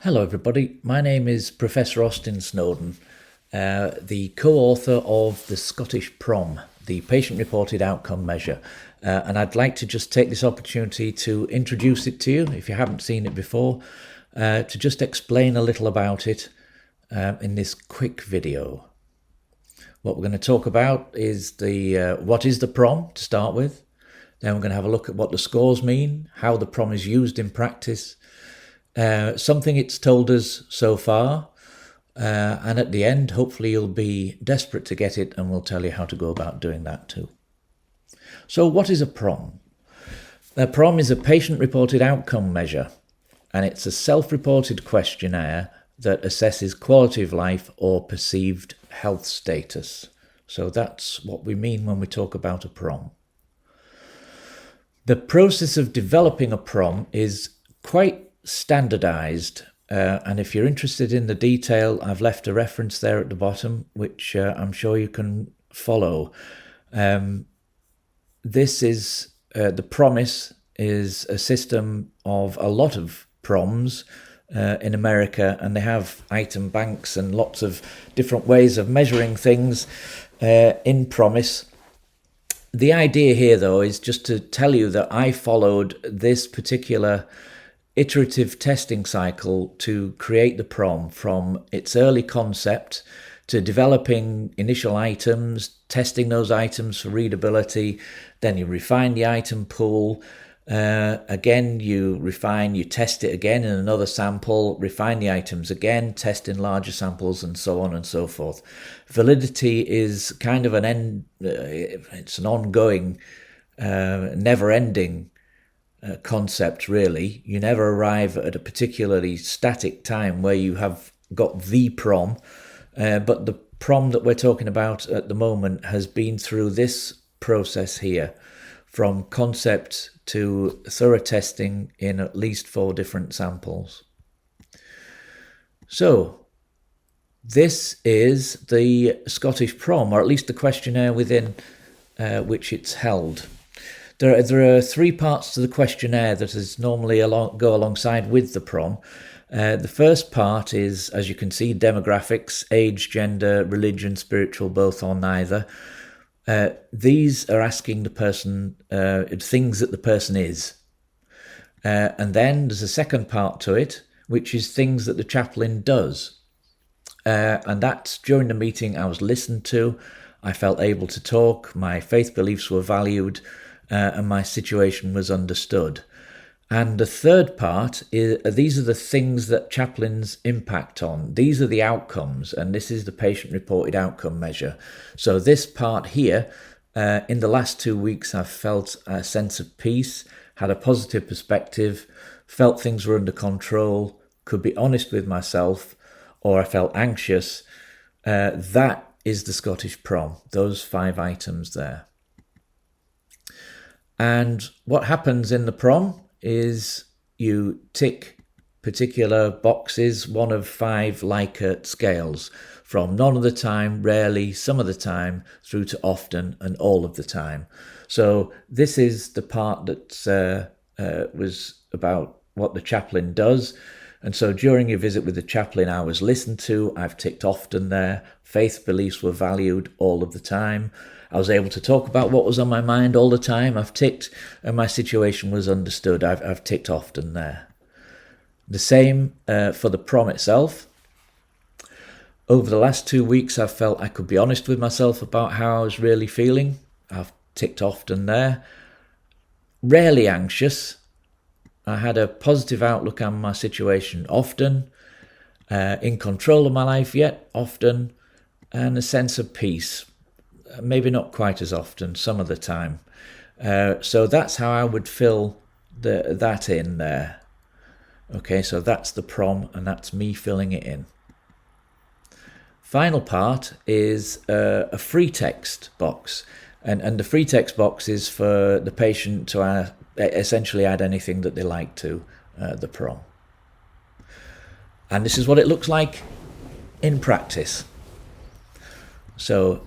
Hello everybody, my name is Professor a.snowden, the co-author of the Scottish PROM, the Patient Reported Outcome Measure, and I'd like to just take this opportunity to introduce it to you, if you haven't seen it before, to just explain a little about it in this quick video. What we're going to talk about is what is the PROM to start with. Then we're going to have a look at what the scores mean, how the PROM is used in practice, something it's told us so far, and at the end hopefully you'll be desperate to get it, and we'll tell you how to go about doing that too. So what is a PROM? A PROM is a patient-reported outcome measure, and it's a self-reported questionnaire that assesses quality of life or perceived health status. So that's what we mean when we talk about a PROM. The process of developing a PROM is quite standardized, and if you're interested in the detail, I've left a reference there at the bottom, which I'm sure you can follow. This is the PROMIS is a system of a lot of PROMs in America, and they have item banks and lots of different ways of measuring things in PROMIS. The idea here, though, is just to tell you that I followed this particular iterative testing cycle to create the PROM, from its early concept to developing initial items, testing those items for readability, then you refine the item pool, again you refine, you test it again in another sample, refine the items again, test in larger samples, and so on and so forth. Validity is kind of it's an ongoing, never-ending concept, really. You never arrive at a particularly static time where you have got the PROM, but the PROM that we're talking about at the moment has been through this process here, from concept to thorough testing in at least 4 different samples. So this is the Scottish PROM, or at least the questionnaire within which it's held. There are 3 parts to the questionnaire that is normally go alongside with the PROM. The first part is, as you can see, demographics, age, gender, religion, spiritual, both or neither. These are asking the person things that the person is. And then there's a second part to it, which is things that the chaplain does. And that's during the meeting I was listened to, I felt able to talk, my faith beliefs were valued, and my situation was understood. And the third part is these are the things that chaplains impact on. These are the outcomes, and this is the patient-reported outcome measure. So this part here, in the last 2 weeks, I've felt a sense of peace, had a positive perspective, felt things were under control, could be honest with myself, or I felt anxious. That is the Scottish PROM, those 5 items there. And what happens in the PROM is you tick particular boxes, 1 of 5 Likert scales, from none of the time, rarely, some of the time, through to often and all of the time. So this is the part that was about what the chaplain does. And so during your visit with the chaplain, I was listened to, I've ticked often there, faith beliefs were valued all of the time. I was able to talk about what was on my mind all the time, I've ticked, and my situation was understood, I've ticked often there. The same for the PROM itself. Over the last 2 weeks, I've felt I could be honest with myself about how I was really feeling, I've ticked often there. Rarely anxious, I had a positive outlook on my situation often, in control of my life yet often, and a sense of peace. Maybe not quite as often, some of the time. So that's how I would fill that in there. Okay, so that's the PROM, and that's me filling it in. Final part is a free text box. And the free text box is for the patient to essentially add anything that they like to the PROM. And this is what it looks like in practice. So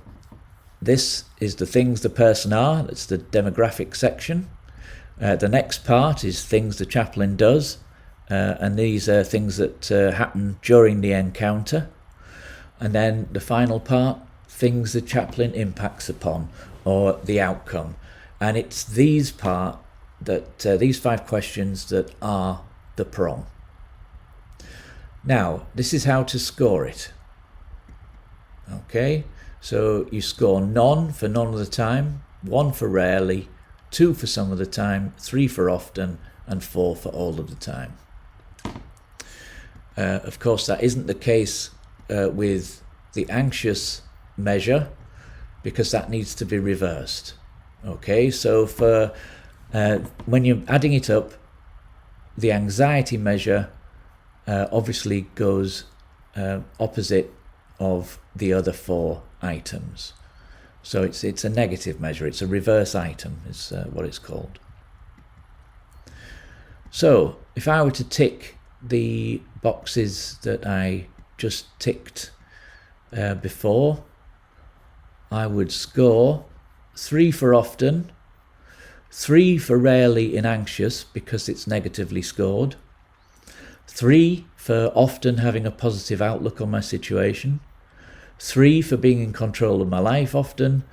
this is the things the person are, that's the demographic section. The next part is things the chaplain does, and these are things that happen during the encounter. And then the final part, things the chaplain impacts upon, or the outcome. And it's these these 5 questions that are the PROM. Now, this is how to score it. Okay, so you score none for none of the time, 1 for rarely, 2 for some of the time, 3 for often, and 4 for all of the time. Of course, that isn't the case with the anxious measure, because that needs to be reversed. Okay, so for when you're adding it up, the anxiety measure obviously goes opposite of the other 4 items. So it's a negative measure, it's a reverse item is what it's called. So if I were to tick the boxes that I just ticked before, I would score 3 for often, 3 for rarely in anxious because it's negatively scored, 3 for often having a positive outlook on my situation, 3 for being in control of my life often,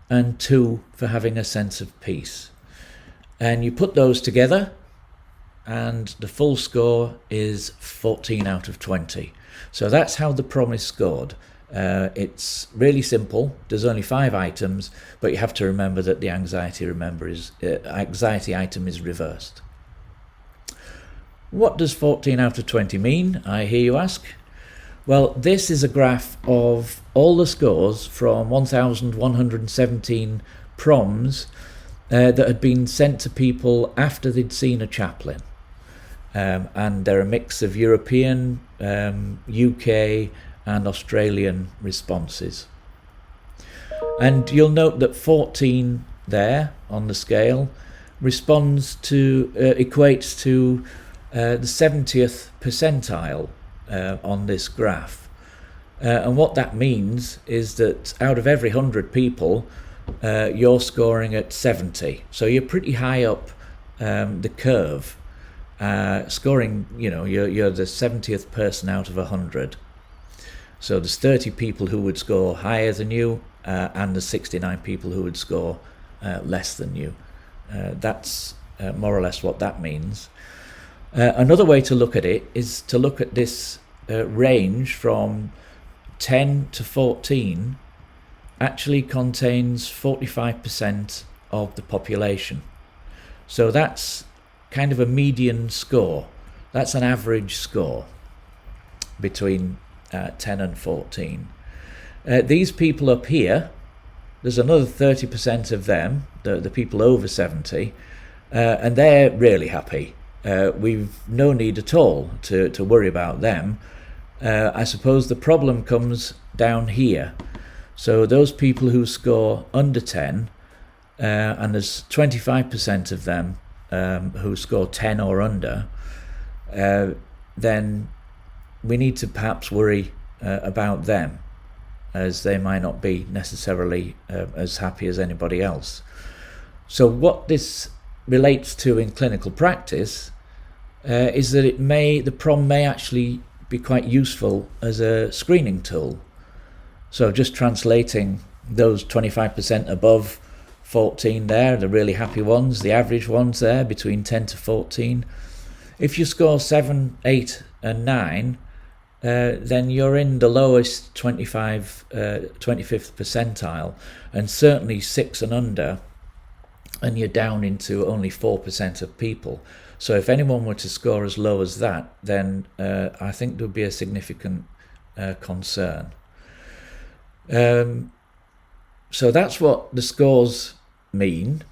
and 2 for having a sense of peace. And you put those together and the full score is 14 out of 20. So that's how the PROM is scored. It's really simple. There's only 5 items, but you have to remember that the anxiety item is reversed. What does 14 out of 20 mean, I hear you ask? Well, this is a graph of all the scores from 1,117 PROMs that had been sent to people after they'd seen a chaplain. And they're a mix of European, UK and Australian responses. And you'll note that 14 there on the scale equates to the 70th percentile on this graph. And what that means is that out of every 100 people, you're scoring at 70. So you're pretty high up the curve. Scoring, you're the 70th person out of 100. So there's 30 people who would score higher than you, and there's 69 people who would score less than you. That's more or less what that means. Another way to look at it is to look at this range from 10 to 14 actually contains 45% of the population. So that's kind of a median score. That's an average score between 10 and 14. These people up here, there's another 30% of them, the people over 70, and they're really happy. We've no need at all to worry about them. I suppose the problem comes down here. So those people who score under 10, and there's 25% of them who score 10 or under, then we need to perhaps worry about them, as they might not be necessarily as happy as anybody else. So what this relates to in clinical practice is that the PROM may actually be quite useful as a screening tool. So just translating those 25% above 14 there, the really happy ones, the average ones there between 10 to 14. If you score 7, 8 and 9, then you're in the lowest 25th percentile, and certainly 6 and under, and you're down into only 4% of people. So if anyone were to score as low as that, then I think there would be a significant concern. So that's what the scores mean.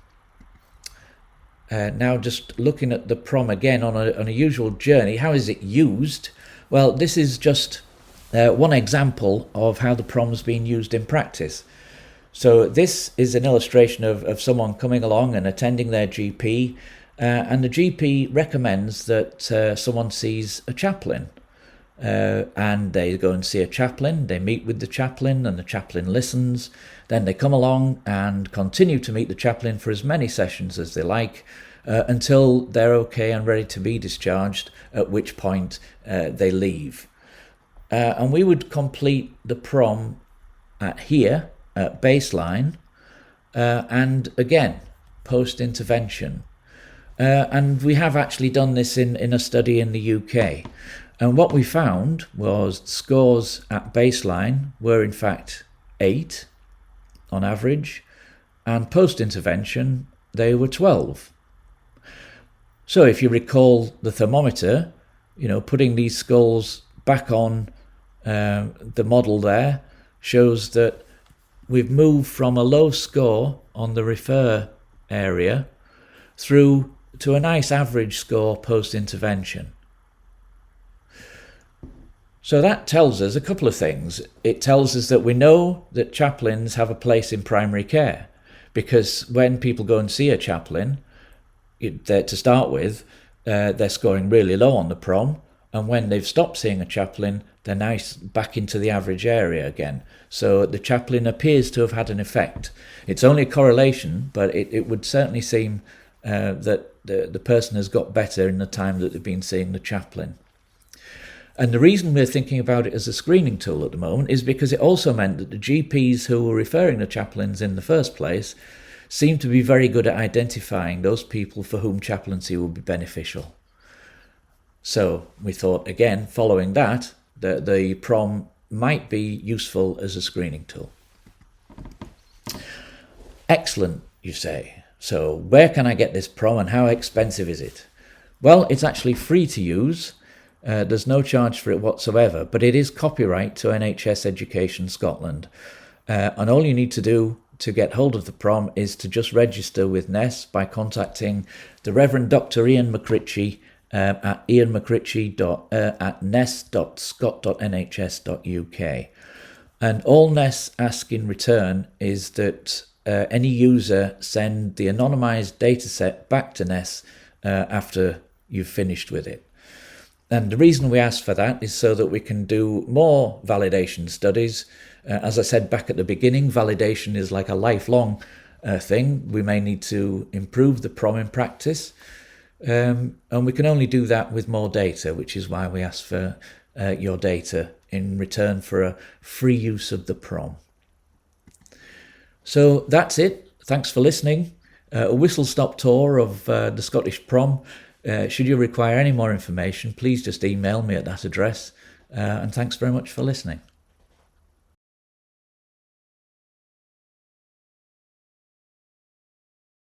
Now just looking at the PROM again on a usual journey, how is it used? Well, this is just one example of how the PROM's been used in practice. So this is an illustration of someone coming along and attending their GP, and the GP recommends that someone sees a chaplain. And they go and see a chaplain, they meet with the chaplain, and the chaplain listens. Then they come along and continue to meet the chaplain for as many sessions as they like, until they're okay and ready to be discharged, at which point they leave. And we would complete the PROM here at baseline and again post-intervention. And we have actually done this in a study in the UK. And what we found was scores at baseline were in fact 8 on average, and post-intervention they were 12. So if you recall the thermometer, putting these scores back on the model there shows that we've moved from a low score on the refer area through to a nice average score post-intervention. So that tells us a couple of things. It tells us that we know that chaplains have a place in primary care, because when people go and see a chaplain, to start with, they're scoring really low on the PROM, and when they've stopped seeing a chaplain, they're nice back into the average area again. So the chaplain appears to have had an effect. It's only a correlation, but it would certainly seem that the person has got better in the time that they've been seeing the chaplain. And the reason we're thinking about it as a screening tool at the moment is because it also meant that the GPs who were referring the chaplains in the first place seem to be very good at identifying those people for whom chaplaincy would be beneficial. So we thought, again, following that, the PROM might be useful as a screening tool. Excellent, you say. So where can I get this PROM and how expensive is it? Well, it's actually free to use. There's no charge for it whatsoever, but it is copyright to NHS Education Scotland. And all you need to do to get hold of the PROM is to just register with NES by contacting the Reverend Dr. Ian McCritchie at ianmccritchie@nes.scot.nhs.uk. And all NES ask in return is that any user send the anonymised dataset back to NES after you've finished with it. And the reason we ask for that is so that we can do more validation studies. As I said back at the beginning, validation is like a lifelong thing. We may need to improve the PROM in practice. And we can only do that with more data, which is why we ask for your data in return for a free use of the PROM. So that's it. Thanks for listening. A whistle-stop tour of the Scottish PROM. Should you require any more information, please just email me at that address. And thanks very much for listening.